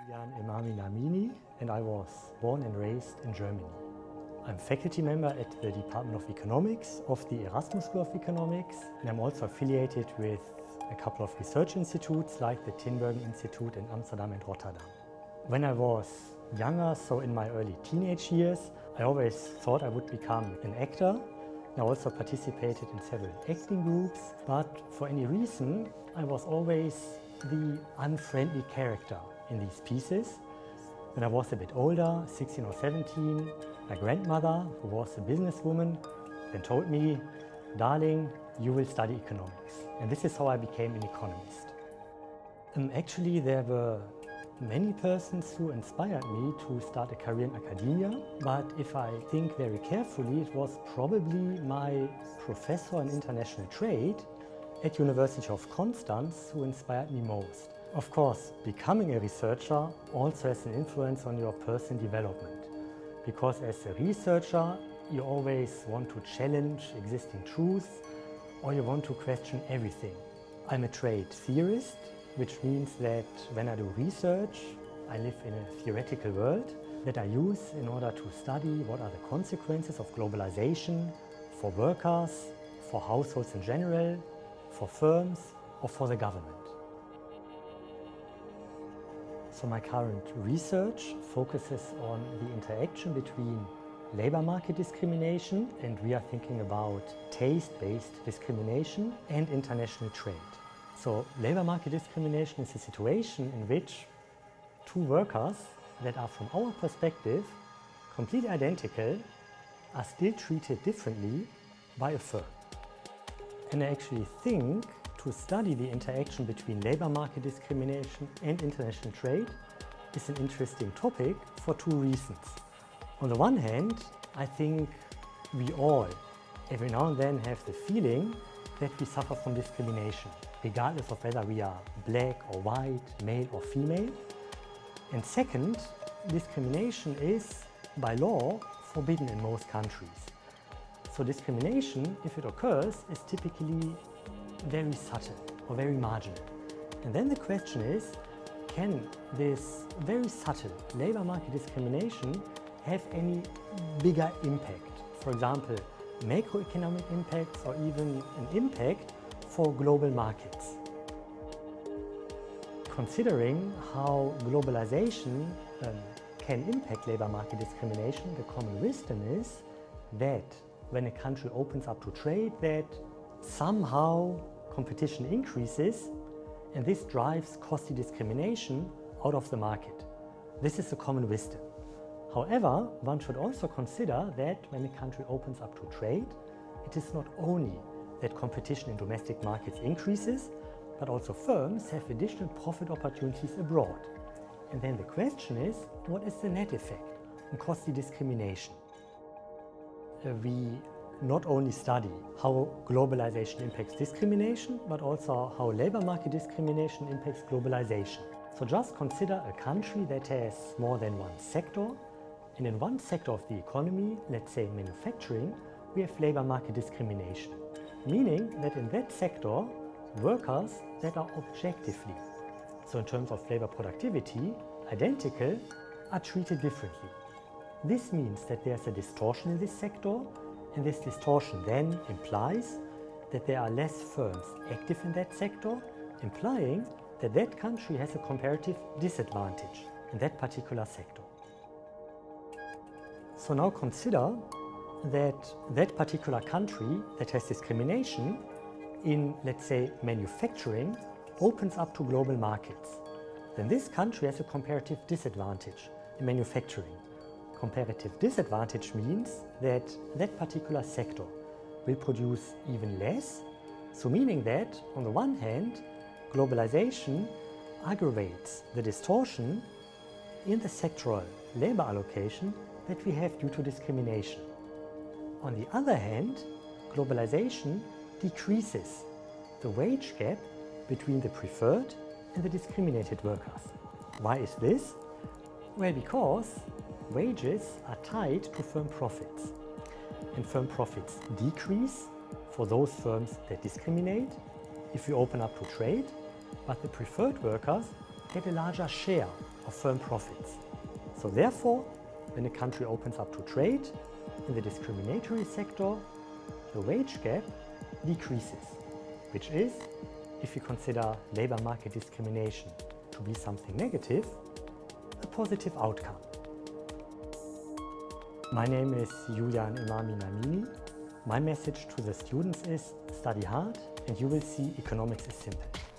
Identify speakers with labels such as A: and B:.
A: Julian, Emami, Namini, and I was born and raised in Germany. I'm faculty member at the Department of Economics of the Erasmus School of Economics, and I'm also affiliated with a couple of research institutes like the Tinbergen Institute in Amsterdam and Rotterdam. When I was younger, so in my early teenage years, I always thought I would become an actor. I also participated in several acting groups, but for any reason, I was always the unfriendly character in these pieces. When I was a bit older, 16 or 17, my grandmother, who was a businesswoman, then told me, "Darling, you will study economics." And this is how I became an economist. Actually, there were many persons who inspired me to start a career in academia, but if I think very carefully, it was probably my professor in international trade at University of Constance who inspired me most. Of course, becoming a researcher also has an influence on your personal development, because as a researcher, you always want to challenge existing truths or you want to question everything. I'm a trade theorist, which means that when I do research, I live in a theoretical world that I use in order to study what are the consequences of globalization for workers, for households in general, for firms, or for the government. So my current research focuses on the interaction between labor market discrimination, and we are thinking about taste-based discrimination, and international trade. So labor market discrimination is a situation in which two workers that are from our perspective completely identical are still treated differently by a firm. And I actually think to study the interaction between labor market discrimination and international trade is an interesting topic for two reasons. On the one hand, I think we all, every now and then, have the feeling that we suffer from discrimination, regardless of whether we are black or white, male or female. And second, discrimination is, by law, forbidden in most countries. So discrimination, if it occurs, is typically very subtle or very marginal. And then the question is, can this very subtle labor market discrimination have any bigger impact? For example, macroeconomic impacts or even an impact for global markets. Considering how globalization can impact labor market discrimination, the common wisdom is that when a country opens up to trade, that somehow competition increases, and this drives costly discrimination out of the market. This is the common wisdom. However, one should also consider that when a country opens up to trade, it is not only that competition in domestic markets increases, but also firms have additional profit opportunities abroad. And then the question is, what is the net effect on costly discrimination? We not only study how globalization impacts discrimination, but also how labor market discrimination impacts globalization. So just consider a country that has more than one sector, and in one sector of the economy, let's say manufacturing, we have labor market discrimination, meaning that in that sector, workers that are objectively, so in terms of labor productivity, identical, are treated differently. This means that there's a distortion in this sector, and this distortion then implies that there are less firms active in that sector, implying that that country has a comparative disadvantage in that particular sector. So now consider that that particular country that has discrimination in, let's say, manufacturing opens up to global markets. Then this country has a comparative disadvantage in manufacturing. Comparative disadvantage means that that particular sector will produce even less, so meaning that, on the one hand, globalization aggravates the distortion in the sectoral labor allocation that we have due to discrimination. On the other hand, globalization decreases the wage gap between the preferred and the discriminated workers. Why is this? Well, because wages are tied to firm profits, and firm profits decrease for those firms that discriminate if we open up to trade, but the preferred workers get a larger share of firm profits. So therefore, when a country opens up to trade in the discriminatory sector, the wage gap decreases, which is, if you consider labor market discrimination to be something negative, a positive outcome. My name is Julian, Emami, Namini. My message to the students is study hard and you will see economics is simple.